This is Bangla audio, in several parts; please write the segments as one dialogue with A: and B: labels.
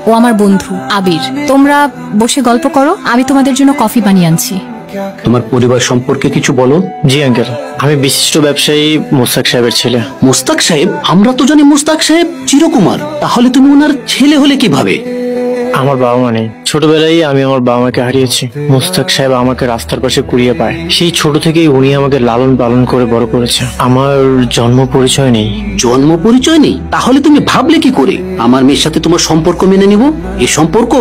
A: ও আমার বন্ধু আবির। তোমরা বসে গল্প করো, আমি তোমাদের জন্য কফি বানিয়ে আনছি।
B: তোমার পরিবার সম্পর্কে কিছু বলো।
C: জি আঙ্কেল, আমি বিশিষ্ট ব্যবসায়ী মোস্তাক সাহেবের ছেলে।
B: মোস্তাক সাহেব? আমরা তো জানি মোস্তাক সাহেব চিরকুমার, তাহলে তুমি ওনার ছেলে হলে কিভাবে?
C: আমার বাবা মা নেই, ছোটবেলায় আমি আমার বাবা মাকে হারিয়েছি। মোস্তাক সাহেব আমাকে রাস্তার পাশে কুড়িয়ে পায়, সেই ছোট থেকেই উনি আমাকে লালন পালন করে বড় করেছে। আমার জন্ম পরিচয় নেই।
B: জন্ম পরিচয় নেই? তাহলে তুমি ভাবলে কি করে আমার মেয়ের সাথে তোমার সম্পর্ক মেনে নিব? এই সম্পর্ক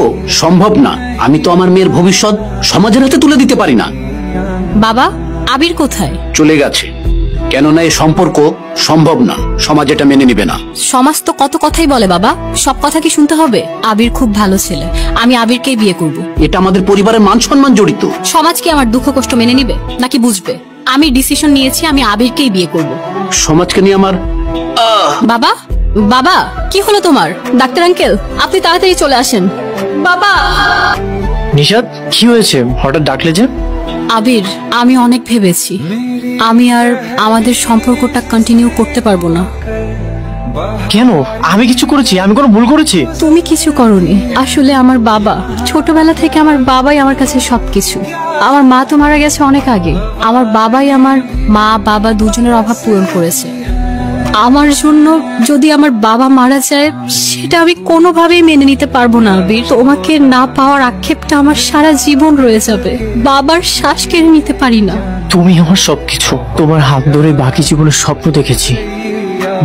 B: সম্ভব না। আমি তো আমার মেয়ের ভবিষ্যৎ সমাজের হাতে তুলে দিতে পারি না।
A: বাবা, আবির কোথায়?
B: চলে গেছে, কেননা এই সম্পর্ক সম্ভব না, সমাজ এটা মেনে নিবে না।
A: সমাজ তো কত কথাই বলে বাবা, সব কথা কি শুনতে হবে? আবির খুব ভালো ছেলে, আমি আবিরকেই বিয়ে করব।
B: এটা আমাদের পরিবারের মান সম্মান জড়িত।
A: সমাজ কি আমার দুঃখ কষ্ট মেনে নিবে নাকি বুঝবে? আমি ডিসিশন নিয়েছি, আমি আবিরকেই বিয়ে করব।
B: সমাজকে নিয়ে আমার
A: বাবা, বাবা কি হলো তোমার? ডাক্তার আঙ্কেল, আপনি তাড়াতাড়ি চলে আসেন। বাবা।
C: নিশাদ, কি হয়েছে? হঠাৎ ডাকলে যে?
A: আবির, আমি অনেক ভেবেছি, আমি আর আমাদের সম্পর্কটা কন্টিনিউ করতে পারবো না।
C: কেন? আমি কিছু করেছি? আমি কোনো ভুল করেছি?
A: তুমি কিছু করোনি, আসলে আমার বাবা, ছোটবেলা থেকে আমার বাবাই আমার কাছে সবকিছু। আমার মা তো মারা গেছে অনেক আগে, আমার বাবাই আমার মা বাবা দুজনের অভাব পূরণ করেছে। আমার জন্য যদি আমার বাবা মারা যায়, সেটা আমি কোনোভাবেই মেনে নিতে পারবো না আবির। তোমাকে না পাওয়ার আক্ষেপটা আমার সারা জীবন রয়ে যাবে। বাবার শ্বাস কেড়ে নিতে পারি না।
C: তুমি আমার সবকিছু। তোমার হাত ধরে বাকি জীবনের স্বপ্ন দেখেছি।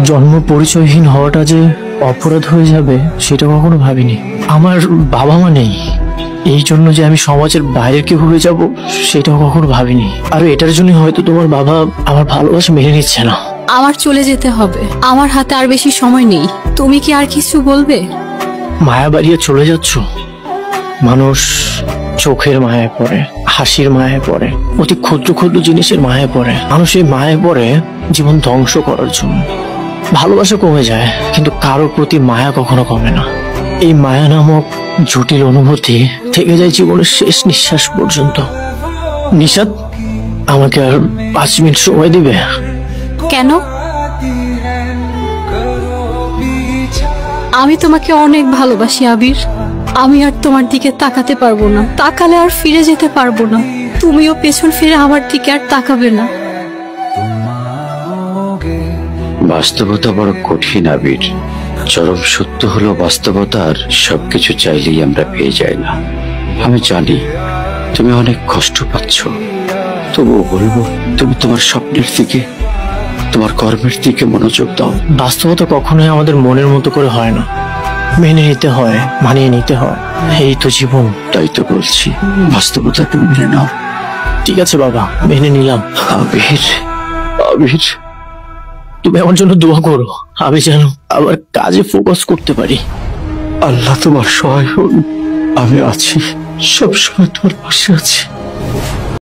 C: জন্ম পরিচয়হীন হওয়াটা যে অপরাধ হয়ে যাবে সেটা কখনো ভাবিনি। আমার বাবা মা নেই, এই জন্য যে আমি সমাজের বাইরে কেউ হয়ে যাব সেটাও কখনো ভাবিনি। আর এটার জন্য হয়তো তোমার বাবা আমার ভালোবাসা মেনে নিচ্ছে না।
A: আমার চলে যেতে হবে, আমার হাতে আর বেশি সময় নেই। তুমি কি আর কিছু বলবে?
C: মায়া বাড়িয়ে চলে যাচ্ছ। মানুষ চোখের মায়ায় পড়ে, হাসির মায়ায় পড়ে, অতি ক্ষুদ্র ক্ষুদ্র জিনিসের মায়ায় পড়ে। মানুষ এই মায়ায় পড়ে জীবন ধ্বংস করার জন্য। ভালোবাসা কমে যায়, কিন্তু কারো প্রতি মায়া কখনো কমে না। এই মায়া নামক জটিল অনুভূতি থেকে যায় জীবনের শেষ নিঃশ্বাস পর্যন্ত। নিশাদ, আমাকে আর 5 মিনিট সময় দিবে?
A: কেন? আমি তোমাকে অনেক ভালোবাসি আবির। আমি আর তোমার দিকে তাকাতে পারবো না, তাকালে আর ফিরে যেতে পারবো না। তুমিও পেছন ফিরে আমার দিকে আর তাকাবে না।
D: বাস্তবতা বড় কঠিন আবির। চরম সত্য হলো বাস্তবতার সবকিছু চাইলেই আমরা পেয়ে যাই না। আমি জানি তুমি অনেক কষ্ট পাচ্ছ, তবুও বলবো তুমি তোমার স্বপ্নের দিকে, তোমার কর্মের দিকে মনোযোগ দাও।
C: বাস্তবতা কখনোই আমাদের মনের মতো করে হয় না, মেনে নিতে হয়, মানিয়ে নিতে হয়। এই তো জীবন।
D: তাই তো বলছি, বাস্তবতাকে মেনে নাও।
C: ঠিক আছে বাবা, মেনে নিলাম।
D: আবির, আবির,
C: তুমি আমার জন্য দোয়া করো, আমি যেন আবার কাজে ফোকাস করতে পারি।
D: আল্লাহ তোমার সহায় হন। আমি আছি, সবসময় তোমার পাশে আছি।